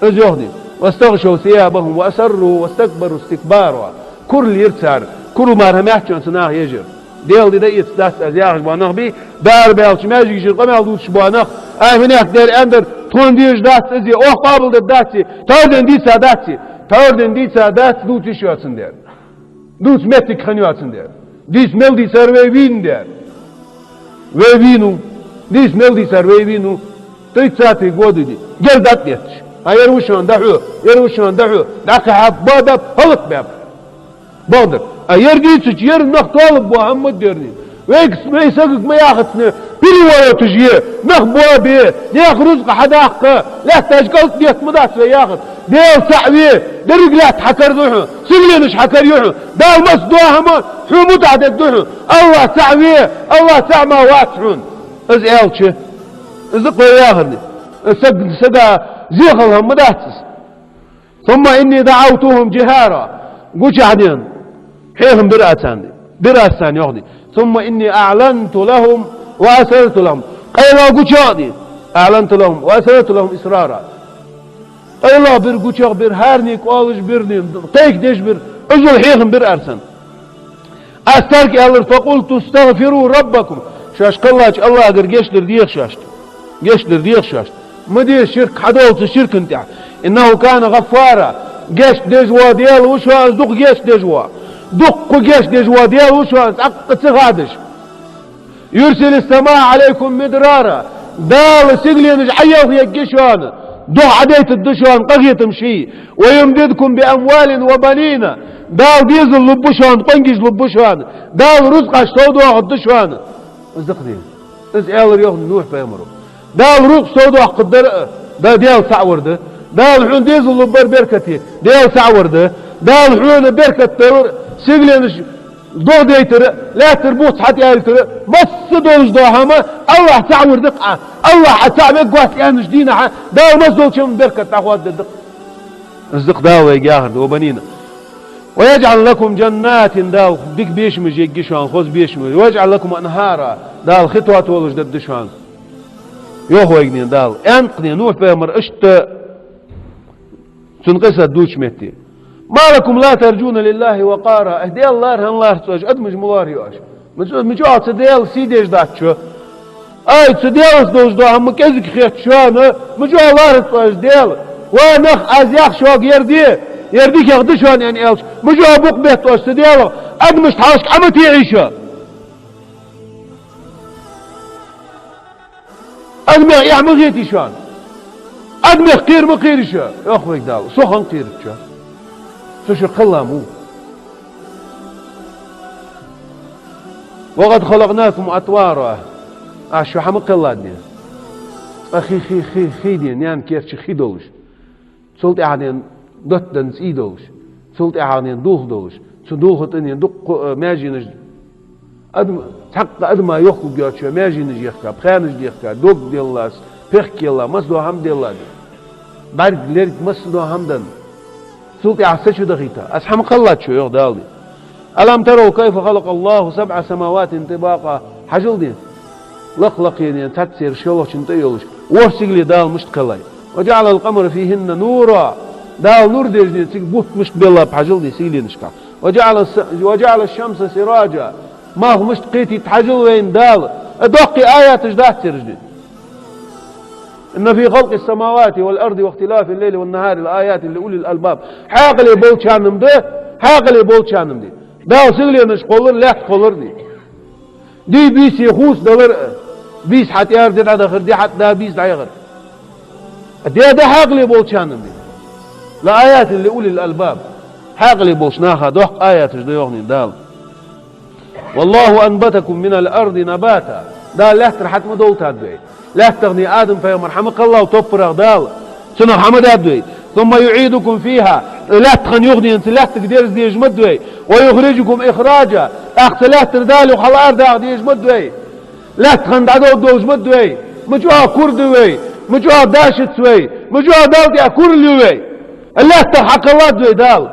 أزيغدي واستغشوا ثيابهم وأسروا واستكبروا استكبارا كل يرتار كل ما رميحتشون سناه يجر ديل دي ديت داس أزياغش بانخ بي دار بيالش ماجيك شرقا مالدوش بانخ هناك دير أندر تون ديش داس أزي أوه قابل داتي تاردن دي ساداتي تاردن دي سادات دوت إشواتسن دير دوت متك خنيواتسن دير ديس ملدي سر ويبين دير ويبينو ديس ملدي سر ويبينو تيت ساتي قودي دي جل دات ديتش يروشون دحو يروشون دحو داك حب باب هلق باب بودر يرجيتش يرنخ طالب محمد ديرني ويكس ما يسقق ما ياخذنا بريوه تجيه نخ بوابي ياخذ رزق حداق لا تشقلت ديت مدات ياخذ ديل سعوي درق لا تحكر دوحو سلينش حكر يوحو دال مصدوهم حو متعدد دوحو الله سعوي الله سعما واسحون از ايلش از قوي ياخذني سقا زيخلهم مداتس ثم اني دعوتهم جهارا قوش عدين حيهم برأسان يغني ثم اني اعلنت لهم واسررت لهم قيلا قوش عدين اعلنت لهم واسررت لهم اسرارا قيلا بر قوش بر هارني قوالش برني تيك ديش بر اجل حيهم برأسان استرك الله فقلت استغفروا ربكم شاش قلاج الله اگر جيشلر ديخ شاشت جيشلر ديخ شاشت مدير شرك حدولت الشرك انت انه كان غفارا جيش دجوا ديال وشو دق جيش دجوا دق جيش دجوا ديال وشو عق تغادش يرسل السماء عليكم مدرارا دال سجلين عيوه يجيشون دق عديت الدشون قضية تمشي ويمددكم باموال وبنين دال ديزل لبشون قنجز لبشون دال رزق اشتودوا الدشون ازدقني از ايل ريوه نوح بيمرو دال روح صودو قدر دا ديال سعورده دال حون ديزل لبر بركتي ديال سعورده دال حون بركت سيغلينش دو ديتر لا تربوط حتى يالتر بس دولش دوهما الله تعور دقعه الله حتعمل قوات يانش دينا دال مصدول شم بركت اخوات دق ازدق داو يجاهر وبنينا ويجعل لكم جنات دال ديك بيشمج يجيشان خوز بيشمج ويجعل لكم انهارا دال خطوات ولش ددشان يوهو يجنين دال انقني نوح بامر اشت سنقصة دوش متي ما لكم لا ترجون لله وقارا اهدي الله رهن الله تسوج ادمج ملار يوش مجوعة تديل سيديش داتشو اي تديل سدوش دو هم كزك خيط شوانه مجوعة الله تسوج ديل ونخ ازياخ شوق يرديك يغدشوان يعني الش مجوعة بوق بيت توش تديل ادمج تحوشك عمت يعيشه أدمغ يعمل غيتي شان أدمغ قير مقير شا يا أخويك دال سخن قير شا سوشي قلامو وقد خلقناكم أطوارا شو حمق الله دين أخي دين يعني كيف شي دولش سلط إعادين دوتدن سي دولش سلط إعادين دوخ دولش سدوخت إني دق ماجي نجد أدم حق أدم يخو بيوتشو ماجي نجي يخكا بخانج يخكا دوق دي الله بيحكي الله مصدو حمد الله بارك ليرك مصدو حمدا سلطي عسشو دخيتا أسحم قلت شو يغدالي ألم تروا كيف خلق الله 7 سماوات طباقا حجل دين لق يعني تتسير شلوش انتيولش ورسقلي دال مشتقلي وجعل القمر فيهن نورا دال نور ديجني سيك بوت مشت بالله بحجل دي سيلي نشكا وجعل الشمس سراجا ما هو مشتقيتي تحجل وين دال ادوقي آيات اجداه ترجدين إن في خلق السماوات والأرض واختلاف الليل والنهار الآيات لأولي الألباب حاقلي بولشانم ده حاقلي بولشانم دي داو سيغلي نش قولر لا تقولر دي بيس يخوص دولر بيس حتى يردد على خر دي حتى بيس دايغر ده حاقلي بولشانم دي لآيات لأولي الألباب حاقلي بولشناها دوق آيات اجديوغني دال والله أنبتكم من الأرض نباتا دال لحتر حتم دولتا دوي لا تغني آدم في مرحمك الله وتوفر أغدال سنة حمد أدوي ثم يعيدكم فيها لا تخن يغني انت لا تقدر دي يجمدوي ويخرجكم إخراجا أخت لا تردالي وخلا أردا دي يجمدوي لا تخن دعدو دو يجمدوي مجوها كردوي مجوها داشت سوي مجوها دالتي أكورليوي لا تحق الله دوي دال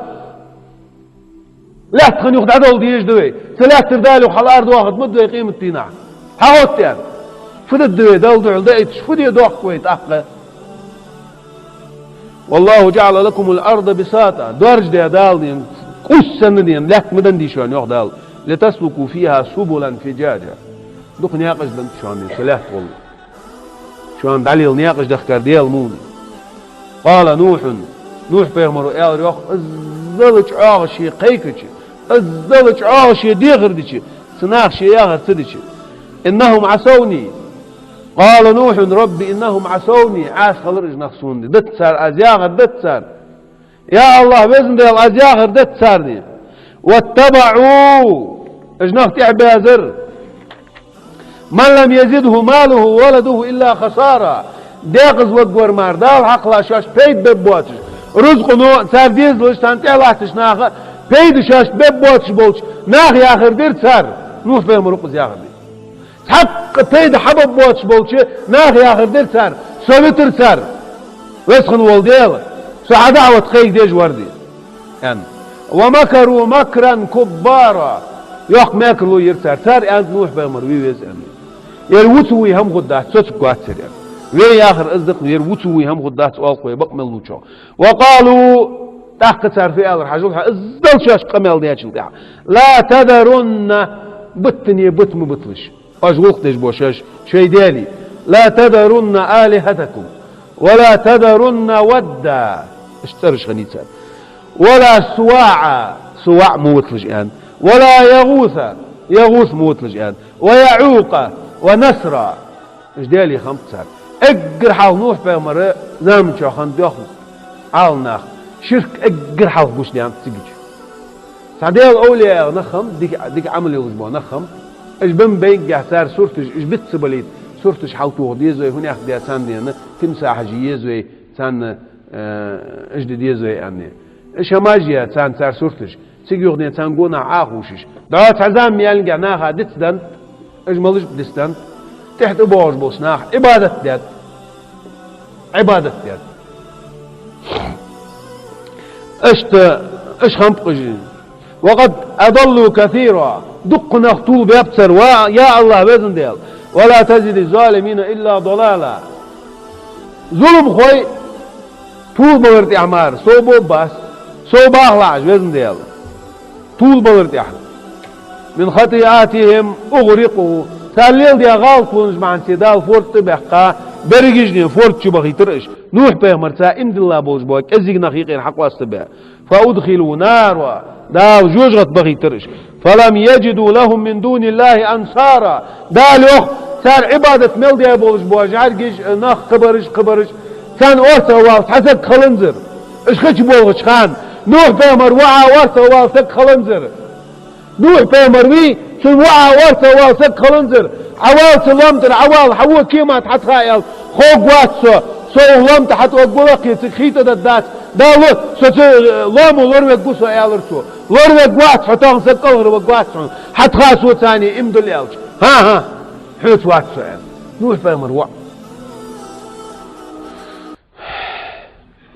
لا تخن يخد عدو دي يجدوي سلا تردالي وخلا أردا واخد مدوي قيمة تيناع حاوت يعني فد الدوي دال دعل دايتش فد يدوخ كويت أحقا والله جعل لكم الأرض بساطة درج دي دال دي قسن دي لك مدن دي شون يخدال لتسلكوا فيها سبلا فجاجا دوك نياقش دنت شون سلاح والله شون دليل نياقش دخكر ديال موني قال نوح بيغمرو ايال يوخ الزلج عاغشي قيكتش الزلج عاغشي ديغردش سناخشي ياغر تدش إنهم عصوني قال نوح ربي إنهم عصوني عاش خلرج نخصون دي دت سار أزياغر دت سار يا الله بإذن دي الأزياغر دت سار دي واتبعوا اجناخ تعبازر من لم يزده ماله وولده إلا خسارة ديقز وقور مار دال حق لا شاش بيد ببواتش رزق نو سار ديز لوش تانتي لاتش ناخ بيد شاش ببواتش بولش ناخ يا آخر دير سار نوح فهم رقز يا آخر دي حق بيد حبب بواتش بولش ناخ يا آخر دير سار سوبتر سار ويسخن والديل سعداء وتخيك ديج وردي يعني ومكروا مكرا كبارا يوق ماكروا يرسار سار يعني نوح فهم ويويز يعني يروتوي هم غدات سوتك قاتر يعني وي آخر أصدق يروتوي هم غدات والقوي بقمل نوشو وقالوا تحت سار في آخر حاجة الزل شاش قمل دياتش لا تذرن بطني بطم بطلش أجوق ديش بوشاش شوي ديالي لا تذرن آلهتكم ولا تذرن ودا اشترش غنيتان ولا سواع موتلج يعني ولا يغوث موتلج يعني ويعوق ونسرا ايش ديالي خمس سار اقر حال نوح بيمر نام شو خان دياخو عال ناخ شرك اقر حال بوش ديان تسجج سعديال اولياء نخم ديك عمل يوزبو نخم ايش بين جهسار سورتج ايش بتسبليت سورتج حالتو ديزوي هنا ديا سان دينا تمساح جيزوي سان ايش ديزوي يعني ايش ماجيا سان سار سورتج سيجور دي سان قونا عاخوشش دعات عزام يالنجا ناخا دتسدن ايش مالش بدستن تحت بوش بوسناخ عبادة ديات ايش خمقجين وقد أضلوا كثيرا دق نخطول بيبتر ويا الله بإذن ديال ولا تزد الظالمين إلا ضلالا ظلم خوي طول بورت أعمار صوبو باس صوب أخلاج بإذن ديال طول بورت أحد من خطيئاتهم أغرقوا تاليل دي غالطون جمعان سيدال فورت بحقا برقجني فورت شبخي ترقش نوح بيغمرتا امد الله بوش بوك ازيق نخيقين حق واستبع فأدخلوا نار داو جوجغت بغي ترش فلم يجدوا لهم من دون الله أنصارا دال يوخ سار عبادة ملدي بوش بوش عرقش نخ قبرش سان أورتا والس حسك خلنزر اشخش بولغش خان نوح بيغمر وعا ورتا والسك خلنزر نوح بيغمر وي سن وعا ورتا والسك خلنزر عوال سلامتر عوال حوو كيما تحت خايل خوق واتسو سو لامت حتى وقولك تخيط دات دالو سو لامو لورو قوسو يالرسو لورو قوات حتى سكور وقوات حتى خاسو ثاني امدل يالش ها حوت واتسو نوح بيغمر وع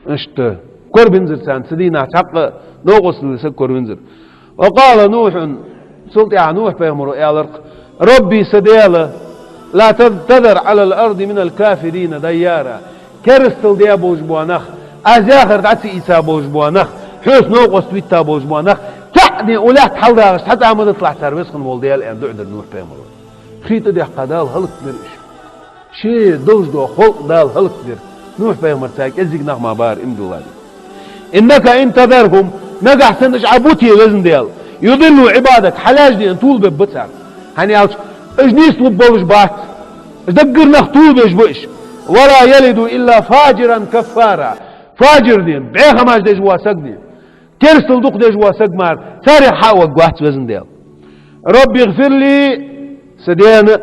اشت كوربنزر سان سدينا حق نوغس لسكوربنزر وقال نوح سلطي نوح بيغمر يالرق ربي سدياله لا تذر على الأرض من الكافرين ديارا كرستل ديا بوش بوانخ أزاخر دعتي إيسا بوش بوانخ حوس نوقس تويتا بوش بوانخ تعدي أولاد حل داغش حتى عمد اطلع تربيس خن والديا الآن دعدر نوح بيمرو خيط دي حقا هلق درش شي دوش دو خلق دال هلق در نوح بيمر تاك ازيق نغما بار امدو الله إنك إن تذرهم نقح سندش عبوتي وزن ديال يضلوا عبادك حلاج دي طول ببتر هني اوش اجنيس لبولش بات دقر نخطول بيش بوش ولا يلد الا فاجرا كفارا فاجر دين بعيخ ماش ديش واسق دين كرسل دوق ديش واسق مار ساري حاوق واحد وزن ديال ربي اغفر لي سديان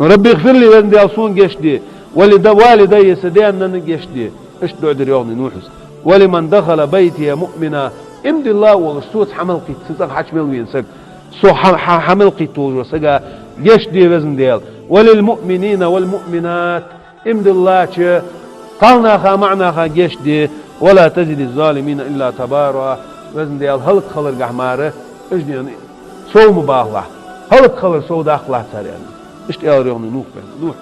ربي اغفر لي وزن ديال صون قيش دي والدي سديان نن قيش دي اش دعدر يوغني نوحس ولمن دخل بيتي مؤمنا امد الله والصوت حملقي تسق حشمل وينسق سو حملقي توج وسقا قيش دي وزن ديال وللمؤمنين والمؤمنات امد الله قالنا خا معنا خا قيش دي ولا تجد الظالمين الا تبارا وزن ديال هلق خلق احماره اش دي يعني سو مباهله هلق خلق سو داخله سار يعني اش ديال يوم نوح